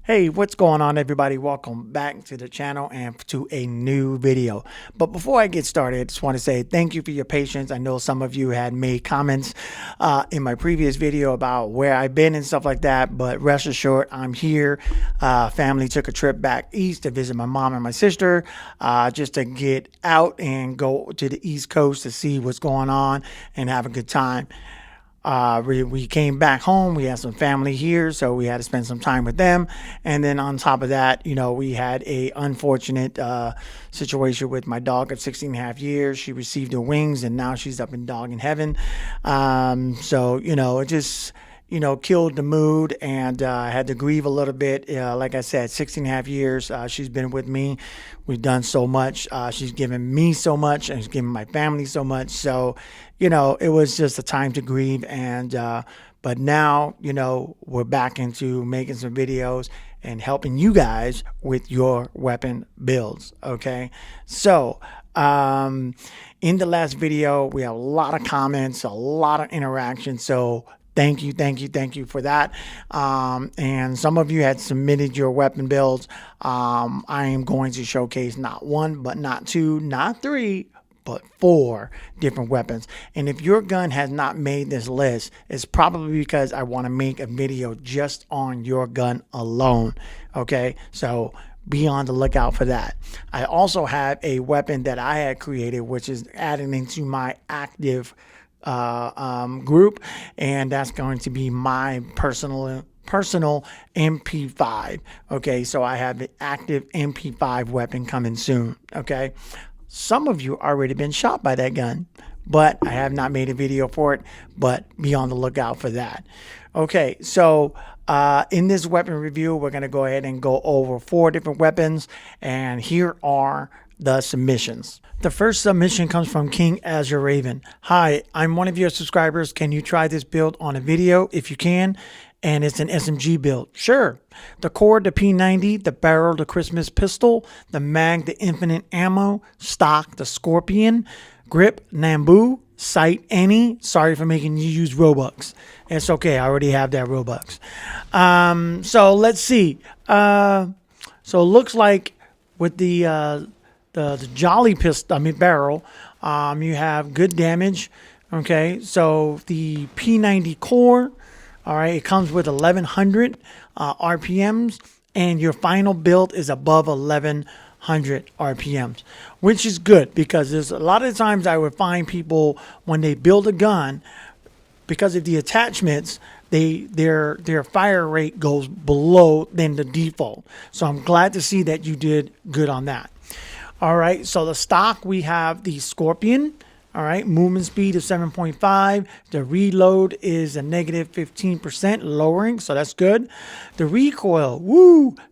Hey, what's going on, everybody? Welcome back to the channel and to a new video. But before I get started, I just want to say thank you for your patience. I know some of you had made comments in my previous video about where I've been and stuff like that, but rest assured, I'm here. Family took a trip back east to visit my mom and my sister, just to get out and go to the East Coast to see what's going on and have a good time. We came back home. We had some family here, so we had to spend some time with them. And then on top of that, we had a unfortunate situation with my dog of 16 and a half years. She received her wings, and now she's up in dog in heaven. So it just killed the mood, and I had to grieve a little bit. Like I said, 16 and a half years, she's been with me. We've done so much. She's given me so much, and she's given my family so much. So, it was just a time to grieve. And but now, we're back into making some videos and helping you guys with your weapon builds. Okay, so in the last video, we have a lot of comments, a lot of interaction. So thank you for that. And some of you had submitted your weapon builds. I am going to showcase not one, but not two, not three, but 4 different weapons. And if your gun has not made this list, it's probably because I want to make a video just on your gun alone. Okay, so be on the lookout for that. I also have a weapon that I had created, which is adding into my active group, and that's going to be my personal MP5. Okay, so I have the active MP5 weapon coming soon. Okay, some of you already been shot by that gun, but I have not made a video for it, but be on the lookout for that. Okay, so in this weapon review, we're going to go ahead and go over 4 different weapons, and here are the submissions. The first submission comes from King Azure Raven. Hi, I'm one of your subscribers. Can you try this build on a video if you can? And it's an SMG build. Sure. The core, the P90, the barrel, the Christmas pistol, the mag, the infinite ammo, stock, the Scorpion, grip, Nambu, sight, any. Sorry for making you use Robux. It's okay. I already have that Robux. So let's see. So it looks like with the Jolly pistol, barrel, you have good damage. Okay, so the P90 core, all right, it comes with 1100 RPMs, and your final build is above 1100 RPMs, which is good because there's a lot of times I would find people when they build a gun, because of the attachments, their fire rate goes below than the default. So I'm glad to see that you did good on that. All right, so the stock, we have the Scorpion. All right, movement speed of 7.5. The reload is a negative 15% lowering, so that's good. The recoil,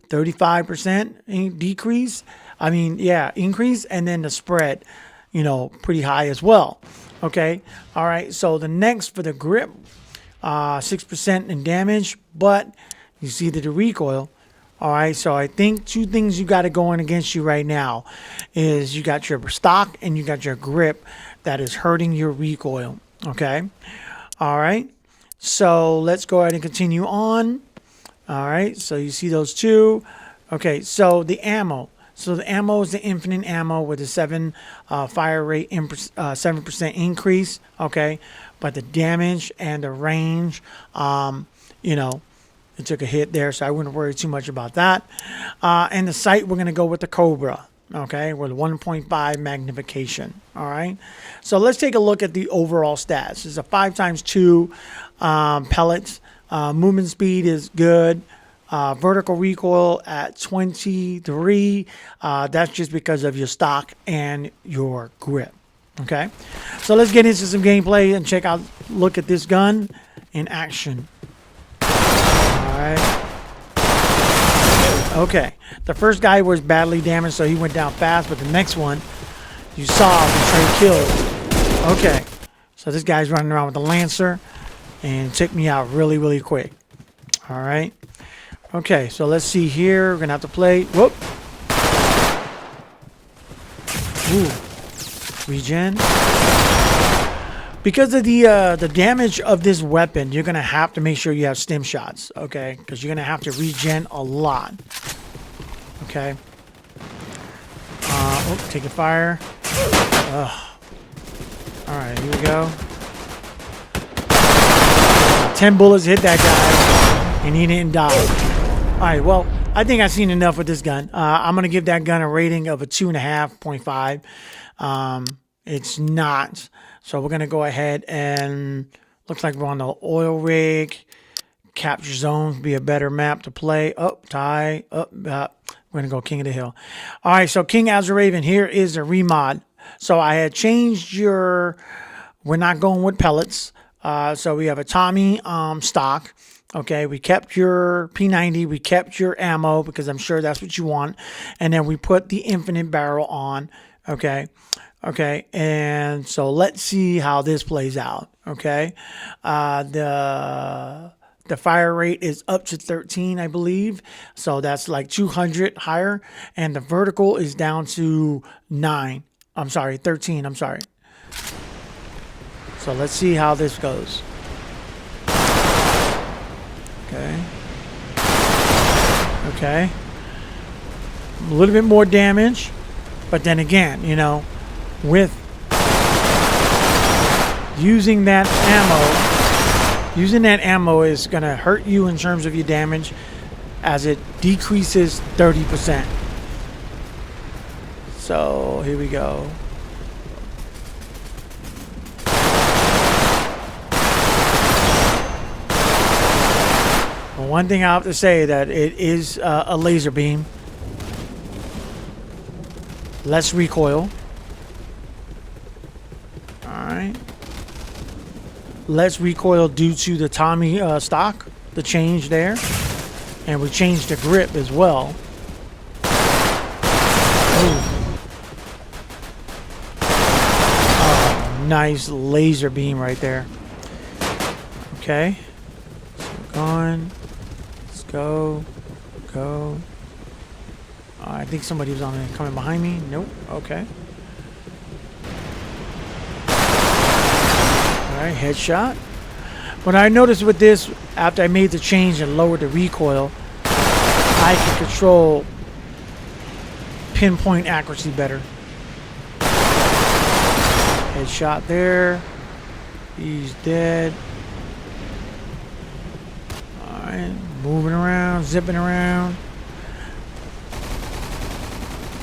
35% decrease. Increase, and then the spread, pretty high as well. Okay, all right, so the next for the grip, 6% in damage, but you see that the recoil. All right, so I think 2 things you got to going against you right now is you got your stock and you got your grip that is hurting your recoil. Okay, all right, so let's go ahead and continue on. All right, so you see those 2. Okay, so the ammo. So the ammo is the infinite ammo with a 7 fire rate, 7% increase. Okay, but the damage and the range, it took a hit there, so I wouldn't worry too much about that. And the sight, we're going to go with the Cobra, okay, with 1.5 magnification. All right, so let's take a look at the overall stats. It's a 5x2 pellets. Movement speed is good. Vertical recoil at 23. That's just because of your stock and your grip. Okay, so let's get into some gameplay and look at this gun in action. Alright. Okay. The first guy was badly damaged, so he went down fast, but the next one, you saw the straight killed. Okay. So this guy's running around with the Lancer and took me out really, really quick. Alright. Okay, so let's see here. We're gonna have to play. Whoop. Ooh. Regen. Because of the damage of this weapon, you're gonna have to make sure you have stim shots, okay? Because you're gonna have to regen a lot. Okay. Oh, taking fire. Alright, here we go. 10 bullets hit that guy, and he didn't die. Alright, well, I think I've seen enough with this gun. I'm going to give that gun a rating of a 2.5. It's not. So we're going to go ahead and looks like we're on the oil rig. Capture zones be a better map to play. Up, tie, up, we're going to go King of the Hill. All right, so King as a Raven, here is a remod. So I had changed we're not going with pellets. So we have a Tommy stock. Okay, we kept your P90, we kept your ammo because I'm sure that's what you want. And then we put the infinite barrel on. Okay. Okay, and so let's see how this plays out. Okay. The fire rate is up to 13, I believe. So that's like 200 higher. And the vertical is down to 9. I'm sorry, 13. I'm sorry. So let's see how this goes. Okay. Okay. A little bit more damage. But then again, you know, with using that ammo is going to hurt you in terms of your damage as it decreases 30%. So here we go. Well, one thing I have to say that it is a laser beam. Less recoil. Alright. Less recoil due to the Tommy stock. The change there. And we changed the grip as well. Oh, nice laser beam right there. Okay. So we're going. Let's go. Go. I think somebody was coming behind me. Nope. Okay. Alright, headshot. What I noticed with this, after I made the change and lowered the recoil, I can control pinpoint accuracy better. Headshot there. He's dead. Alright, moving around, zipping around.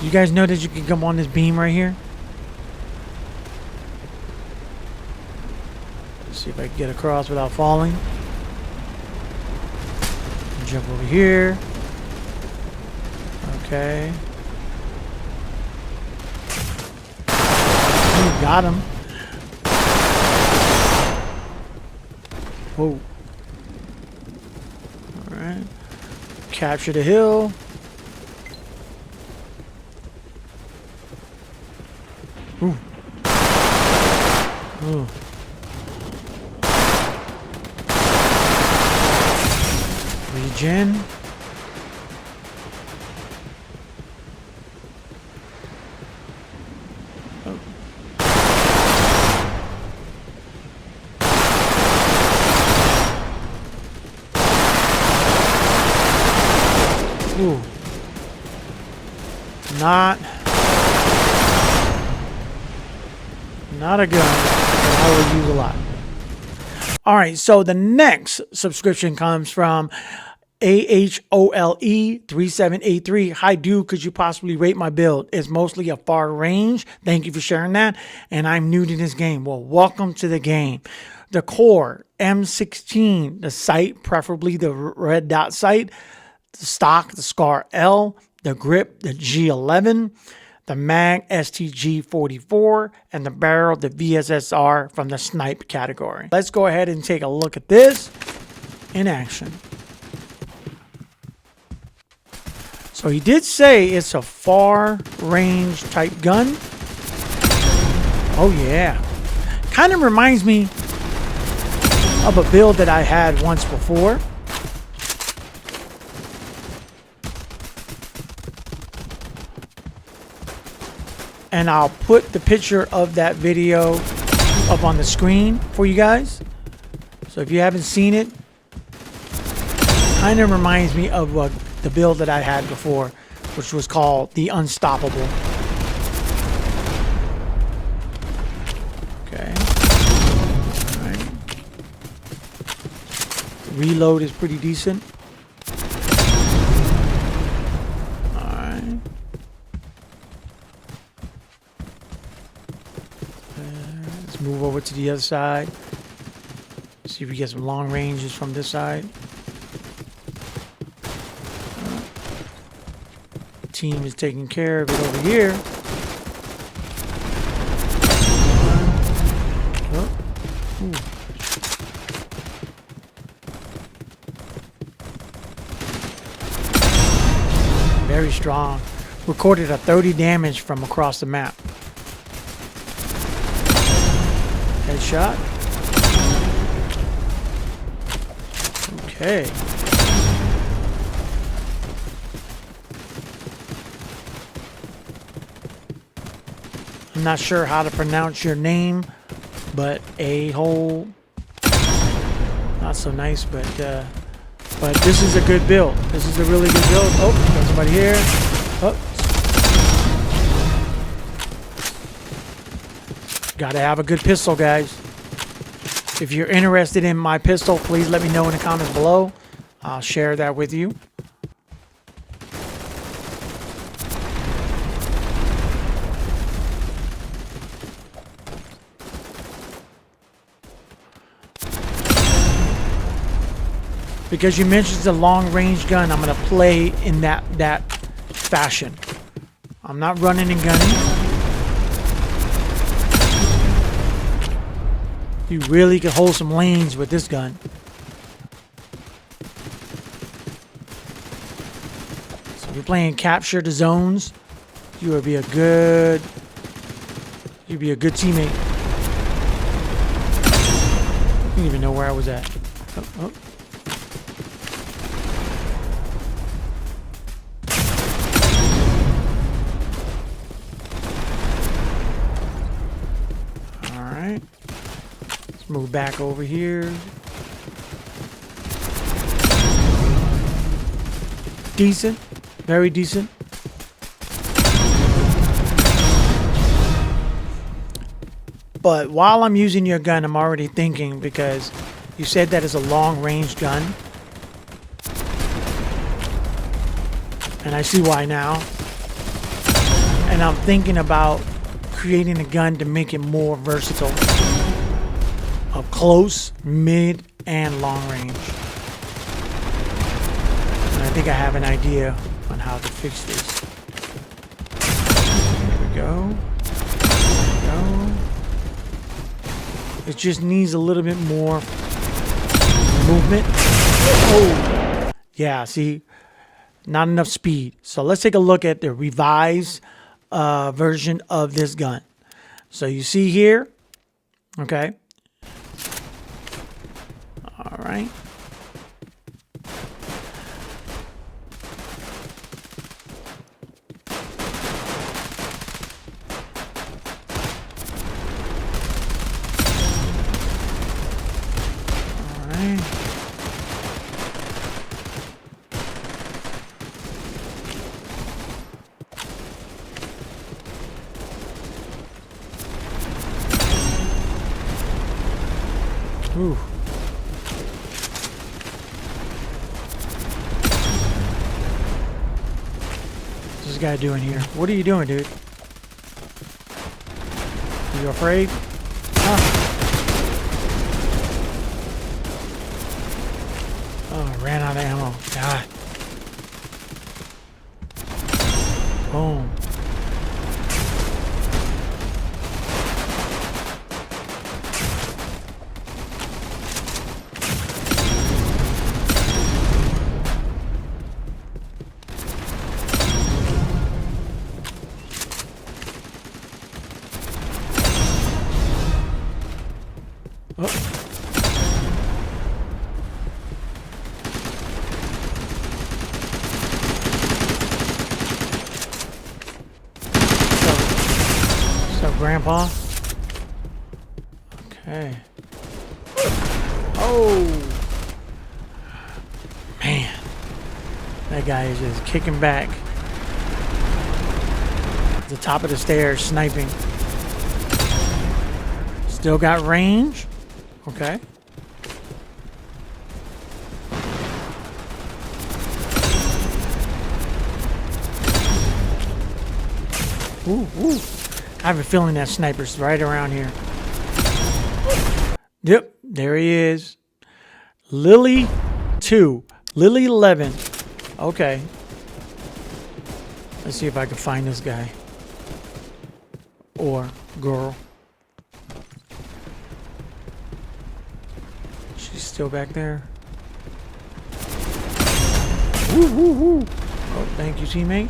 You guys know that you can come on this beam right here? Let's see if I can get across without falling. Jump over here. Okay. You got him. Whoa. Alright. Capture the hill. Ooh. Ooh. Regen. Oh. Ooh. Not a gun that I would use a lot. All right, so the next subscription comes from AHOLE3783. Hi, dude. Could you possibly rate my build? It's mostly a far range. Thank you for sharing that. And I'm new to this game. Well, welcome to the game. The core, M16, the sight, preferably the red dot sight, the stock, the SCAR L, the grip, the G11, the mag, STG44, and the barrel, the VSSR from the snipe category. Let's go ahead and take a look at this in action. So he did say it's a far range type gun. Oh yeah. Kind of reminds me of a build that I had once before. And I'll put the picture of that video up on the screen for you guys. So if you haven't seen it, kind of reminds me of the build that I had before, which was called the Unstoppable. Okay. All right. Reload is pretty decent. All right. Let's move over to the other side. See if we get some long ranges from this side. Team is taking care of it over here. Oh. Very strong. Recorded a 30 damage from across the map. Headshot. Okay. I'm not sure how to pronounce your name, but a-hole. Not so nice, but this is a good build. This is a really good build. Oh, got somebody here. Oh. Gotta have a good pistol, guys. If you're interested in my pistol, please let me know in the comments below. I'll share that with you. Because you mentioned the long-range gun, I'm going to play in that fashion. I'm not running and gunning. You really can hold some lanes with this gun. So if you're playing capture the zones, you would be a good teammate. I didn't even know where I was at. Oh. Move back over here. Decent. Very decent. But while I'm using your gun, I'm already thinking, because you said that it's a long-range gun. And I see why now. And I'm thinking about creating a gun to make it more versatile. Up close, mid, and long range. And I think I have an idea on how to fix this. There we go. There we go. It just needs a little bit more movement. Oh, yeah, see? Not enough speed. So let's take a look at the revised version of this gun. So you see here, okay? All right. All right. Ooh. What's this guy doing here? What are you doing, dude? Are you afraid? Huh? Oh, I ran out of ammo. God. Boom. Oh. What's up, Grandpa? Okay. Oh. Man. That guy is just kicking back. At the top of the stairs, sniping. Still got range. Okay. Ooh, ooh. I have a feeling that sniper's right around here. Yep, there he is. Lily 2. Lily 11. Okay. Let's see if I can find this guy. Or girl. She's still back there. Woo, woo, woo. Oh, thank you, teammate.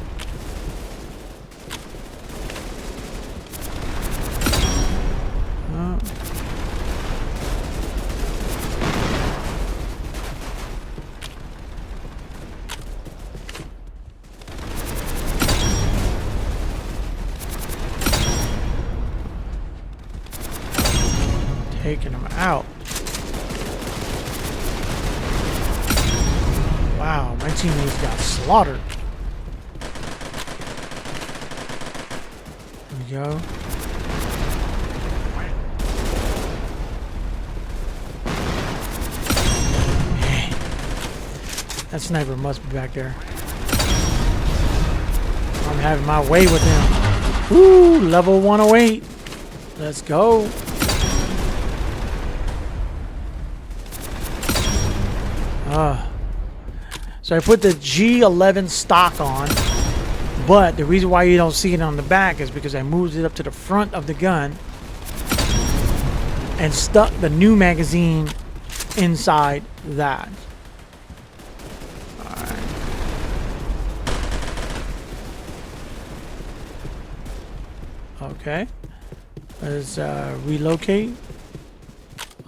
Taking him out. Wow, my teammates got slaughtered. There we go. Man. That sniper must be back there. I'm having my way with him. Ooh, level 108. Let's go. So I put the G11 stock on, but the reason why you don't see it on the back is because I moved it up to the front of the gun and stuck the new magazine inside that. Alright. Okay. Let's relocate.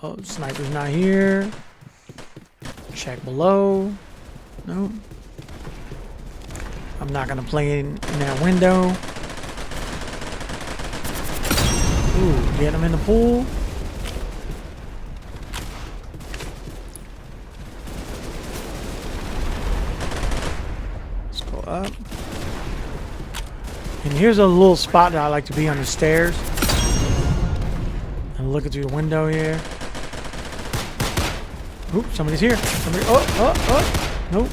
Oh, sniper's not here. Check below. No. I'm not gonna play in that window. Ooh, get him in the pool. Let's go up. And here's a little spot that I like to be on the stairs. And looking through the window here. Oop, somebody's here. Somebody. Oh. Nope.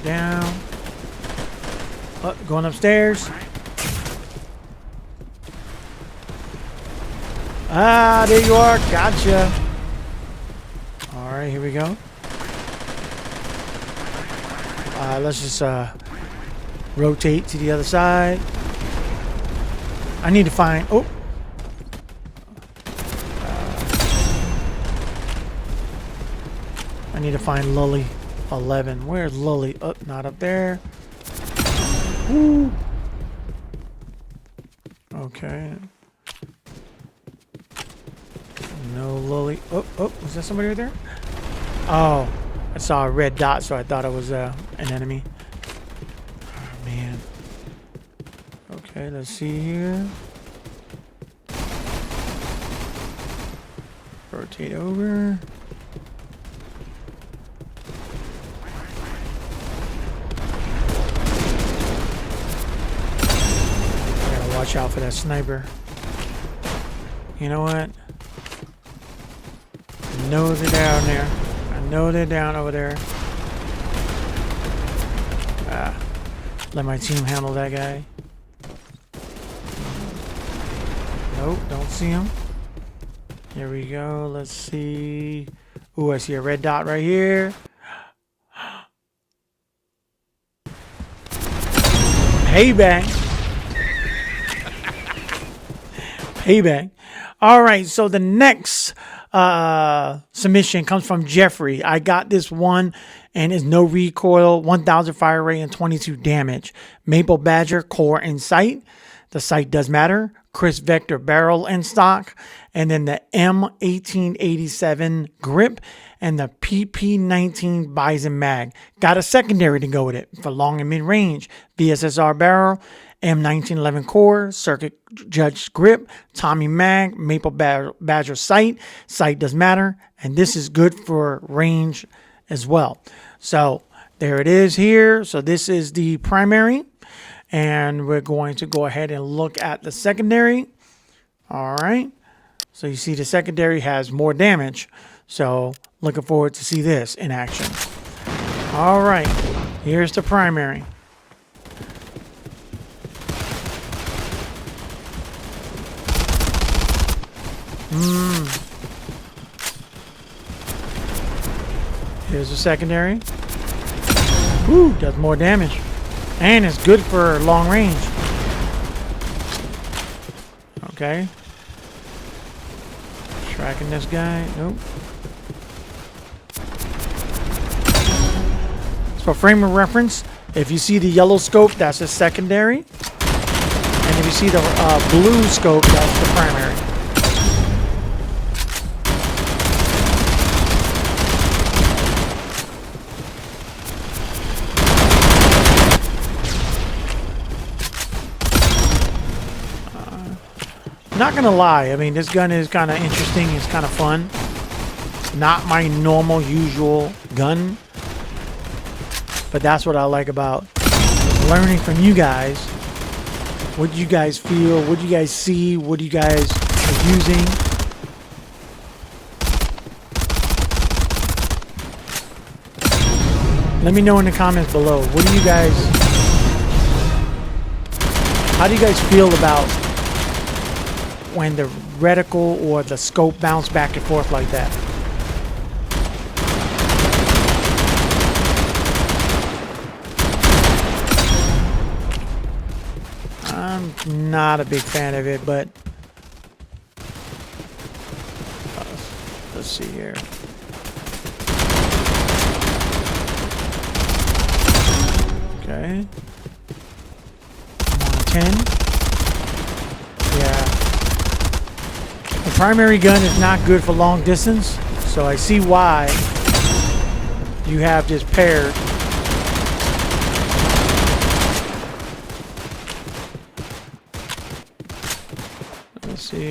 Down. Oh, going upstairs. Ah, there you are. Gotcha. Alright, here we go. Let's just rotate to the other side. I need to find... Oh. I need to find Lily 11. Where's Lily? Oh, not up there. Woo. Okay. No Lily. Oh, was that somebody right there? Oh, I saw a red dot, so I thought it was an enemy. Oh, man. Okay, let's see here. Rotate over. Watch out for that sniper. You know what? I know they're down there. I know they're down over there. Let my team handle that guy. Nope, don't see him. Here we go. Let's see. Ooh, I see a red dot right here. Payback. Payback. All right, so the next submission comes from Jeffrey. I got this one, and it's no recoil, 1,000 fire rate, and 22 damage. Maple Badger core in sight. The sight does matter. Chris Vector barrel in stock. And then the M1887 grip and the PP19 Bison mag. Got a secondary to go with it for long and mid range. VSSR barrel, M1911 core, Circuit Judge grip, Tommy mag, Maple Badger sight. Sight does matter. And this is good for range as well. So there it is here. So this is the primary. And we're going to go ahead and look at the secondary. All right. So you see the secondary has more damage. So looking forward to see this in action. All right. Here's the primary. Here's the secondary. Woo, does more damage. And it's good for long range. Okay. Tracking this guy. Nope. For frame of reference, if you see the yellow scope, that's a secondary. And if you see the blue scope, that's the primary. Not gonna lie, I mean, this gun is kind of interesting. It's kind of fun. Not my normal, usual gun, but that's what I like about learning from you guys. What do you guys feel? What do you guys see? What do you guys are using? Let me know in the comments below. What do you guys? How do you guys feel about when the reticle or the scope bounce back and forth like that? I'm not a big fan of it, but let's see here. Okay. I'm on 10. Yeah. The primary gun is not good for long distance, so I see why you have this paired. Let's see.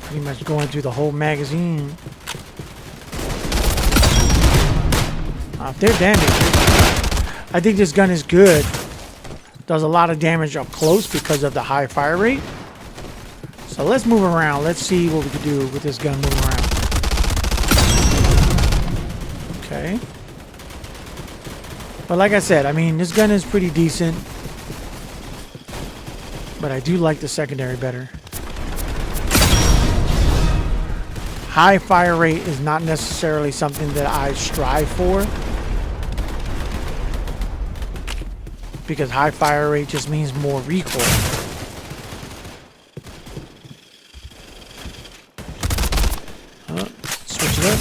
Pretty much going through the whole magazine. If they're damaged, I think this gun is good. Does a lot of damage up close because of the high fire rate. So let's move around. Let's see what we can do with this gun moving around. Okay. But like I said, I mean, this gun is pretty decent. But I do like the secondary better. High fire rate is not necessarily something that I strive for, because high fire rate just means more recoil. Switch it up.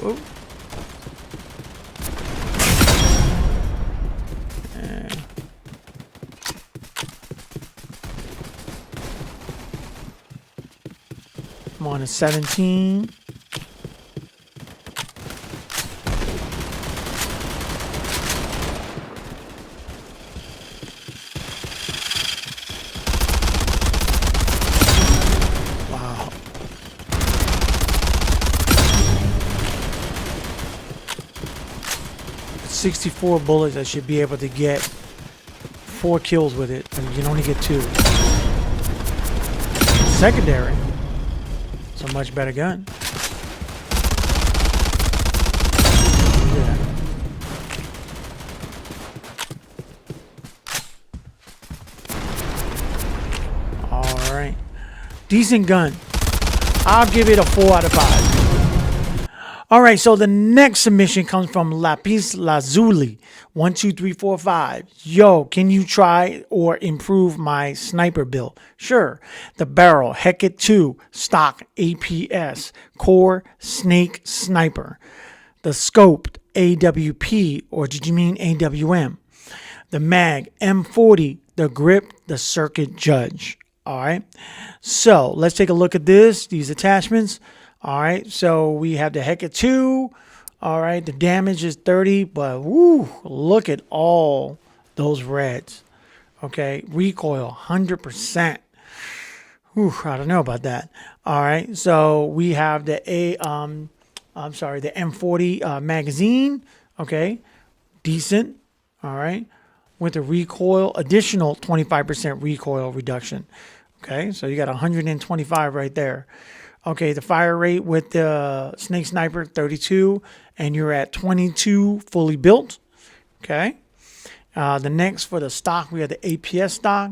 Oh. I'm on a 17. Wow. With 64 bullets, I should be able to get 4 kills with it, and you can only get 2. Secondary. It's a much better gun. Yeah. All right. Decent gun. I'll give it a 4 out of 5. All right, so the next submission comes from Lapis Lazuli 12345. Yo, can you try or improve my sniper build? Sure. The barrel Heket 2 stock APS core snake sniper. The scoped AWP, or did you mean AWM? the mag, M40, the grip, the circuit judge. All right. So let's take a look at these attachments. All right. So we have the Heka 2. All right. The damage is 30, but woo, look at all those reds. Okay. Recoil 100%. Whew, I don't know about that. All right. So we have the the M40 magazine. Okay. Decent. All right. With a recoil, additional 25% recoil reduction. Okay. So you got 125 right there. Okay. The fire rate with the Snake Sniper 32, and you're at 22 fully built. Okay. The next for the stock, we have the APS stock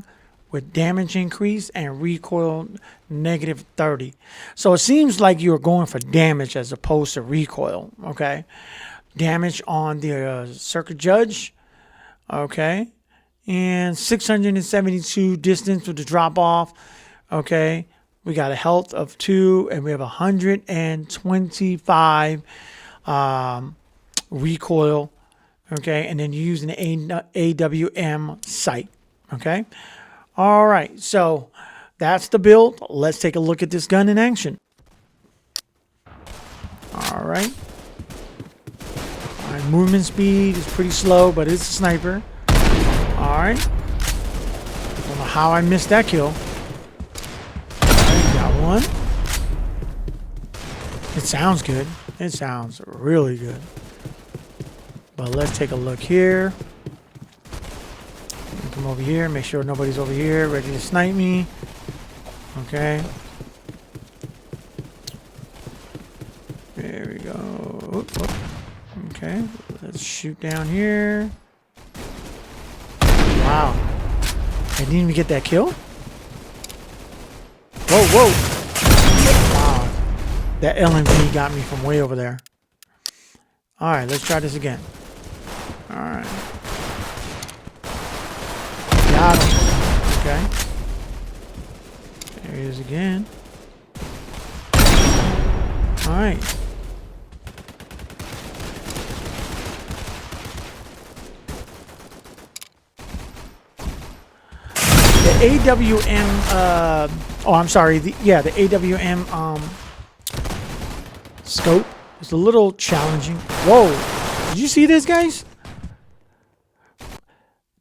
with damage increase and recoil negative 30. So it seems like you're going for damage as opposed to recoil. Okay. Damage on the circuit judge. Okay. And 672 distance with the drop off. Okay. We got a health of 2, and we have 125 recoil. Okay. And then you're using the AWM sight. Okay. All right. So that's the build. Let's take a look at this gun in action. All right. Movement speed is pretty slow, but it's a sniper. All right. Don't know how I missed that kill. All right, got one. It sounds good. It sounds really good. But let's take a look here. Come over here. Make sure nobody's over here ready to snipe me. Okay. There we go. Oop, oop. Okay, let's shoot down here. Wow. I didn't even get that kill? Whoa, whoa. Wow. That LMG got me from way over there. Alright, let's try this again. Alright. Got him. Okay. There he is again. Alright. AWM, I'm sorry, the AWM scope is a little challenging. Whoa, did you see this, guys?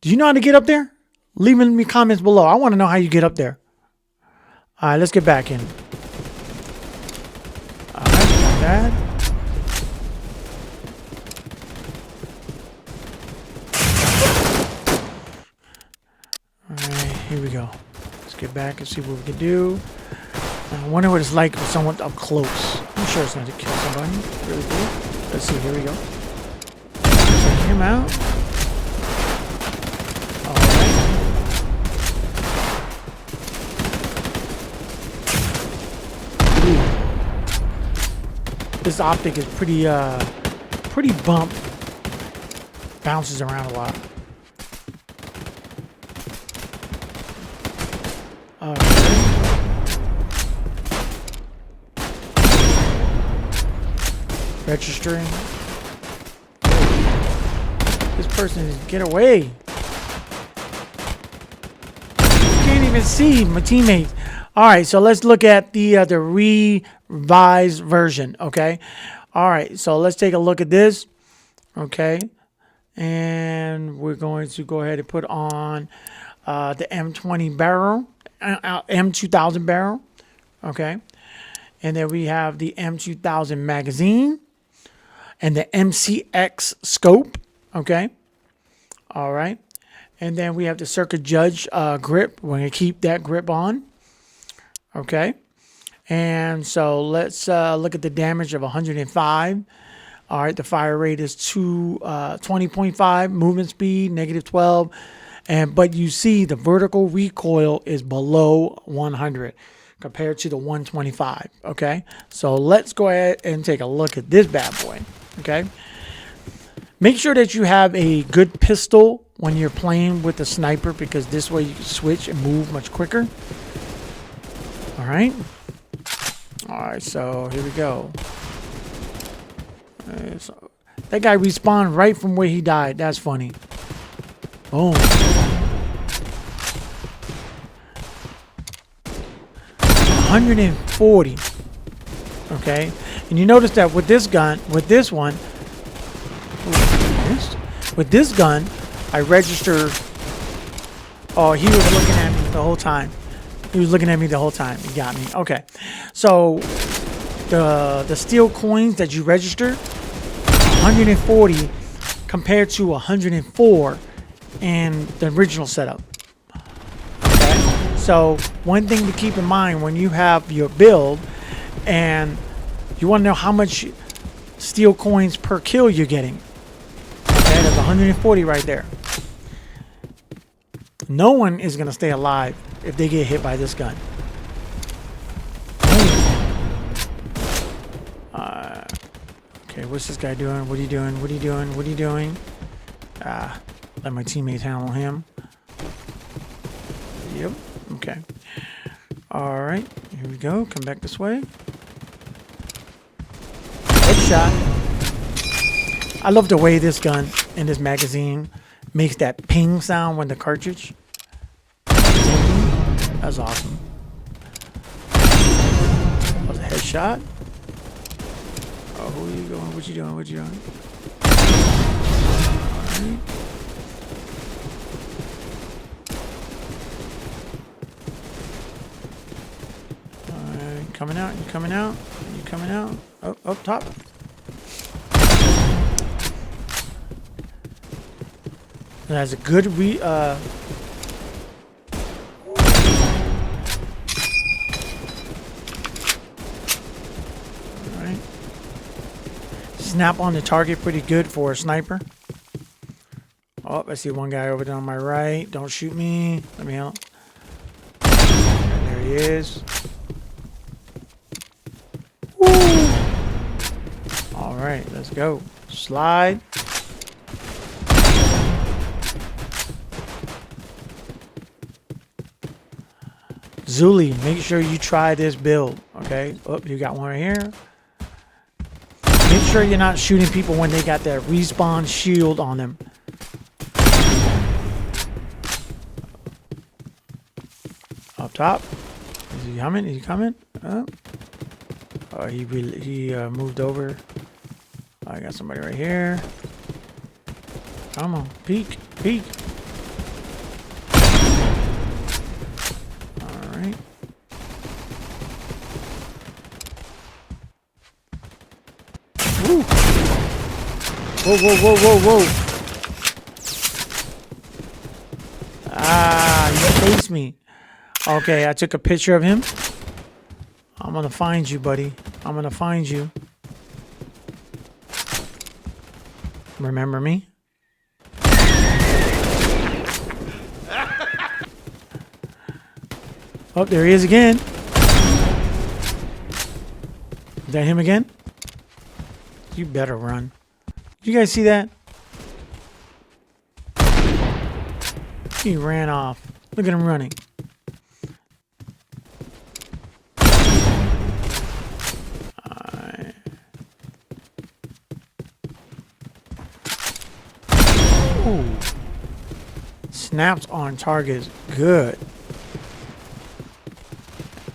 Do you know how to get up there? Leave in the comments below. I want to know how you get up there. All right, let's get back in. All right, got that. Here we go. Let's get back and see what we can do. I wonder what it's like with someone up close. I'm sure it's not to kill somebody. Really cool. Let's see. Here we go. Check him out. Alright. This optic is pretty bump. Bounces around a lot. Registering. This person is get away. You can't even see my teammates. All right, so let's look at the revised version. Okay. All right, so let's take a look at this. Okay, and we're going to go ahead and put on the M20 barrel, M2000 barrel. Okay, and then we have the M2000 magazine. And the MCX scope, okay? All right. And then we have the circuit judge grip. We're going to keep that grip on, okay? And so let's look at the damage of 105. All right, the fire rate is 20.5, movement speed, negative 12. But you see the vertical recoil is below 100 compared to the 125, okay? So let's go ahead and take a look at this bad boy. Okay. Make sure that you have a good pistol when you're playing with the sniper, because this way you can switch and move much quicker. All right. All right. So here we go. So that guy respawned right from where he died. That's funny. Boom. 140. Okay, and you notice that with this gun, with this gun, I registered. Oh, he was looking at me the whole time. He was looking at me the whole time. He got me. Okay, so the steel coins that you registered, 140 compared to 104 in the original setup. Okay, so one thing to keep in mind when you have your build and you want to know how much steel coins per kill you're getting. Okay, that's 140 right there. No one is going to stay alive if they get hit by this gun. Okay, what's this guy doing? What are you doing? What are you doing? What are you doing? Let my teammates handle him. Yep. Okay. All right. Here we go. Come back this way. Headshot. I love the way this gun in this magazine makes that ping sound when the cartridge. That's awesome. That was a headshot. Oh, who are you going? What you doing? What you doing? All right. Coming out. You coming out? You coming out? Oh, up top. It has a good Alright. Snap on the target pretty good for a sniper. Oh, I see one guy over there on my right. Don't shoot me. Let me help. And there he is. Woo! Alright, let's go. Slide. Zuli, make sure you try this build, okay? Oh, you got one right here. Make sure you're not shooting people when they got that respawn shield on them. Up top. Is he coming? Is he coming? Oh, he moved over. I got somebody right here. Come on, peek, peek. Woo. Whoa, whoa, whoa, whoa, whoa. Ah, you faced me. Okay, I took a picture of him. I'm gonna find you, buddy. I'm gonna find you. Remember me? Oh, there he is again. Is that him again? You better run. You guys see that? He ran off. Look at him running. Ooh. Snaps on target is good.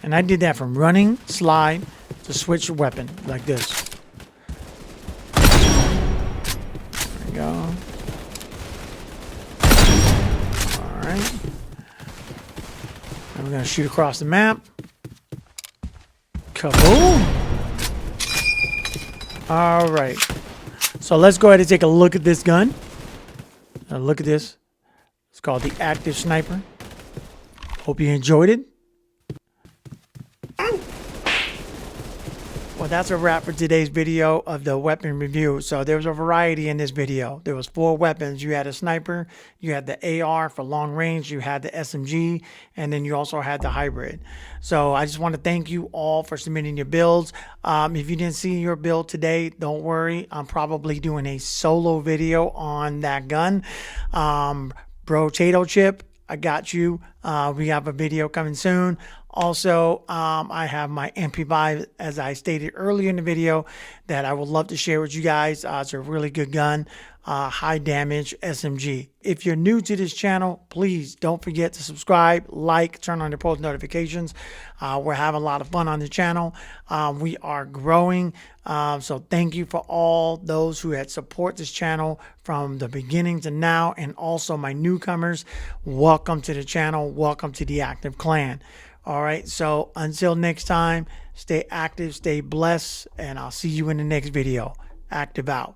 And I did that from running, slide, to switch weapon like this. There we go. Alright. And we're going to shoot across the map. Kaboom! Alright. So let's go ahead and take a look at this gun. Look at this. It's called the Active Sniper. Hope you enjoyed it. Well, that's a wrap for today's video of the weapon review. So there was a variety in this video. There was 4 weapons. You had a sniper, you had the AR for long range, you had the SMG, and then you also had the hybrid. So I just want to thank you all for submitting your builds. If you didn't see your build today, don't worry. I'm probably doing a solo video on that gun. Bro Tato Chip, I got you. We have a video coming soon. Also, I have my MP5, as I stated earlier in the video, that I would love to share with you guys. It's a really good gun, high damage SMG. If you're new to this channel, please don't forget to subscribe, like, turn on the post notifications. We're having a lot of fun on the channel. We are growing. So thank you for all those who had support this channel from the beginning to now, and also my newcomers. Welcome to the channel. Welcome to the Active Clan. All right, so until next time, stay active, stay blessed, and I'll see you in the next video. Active out.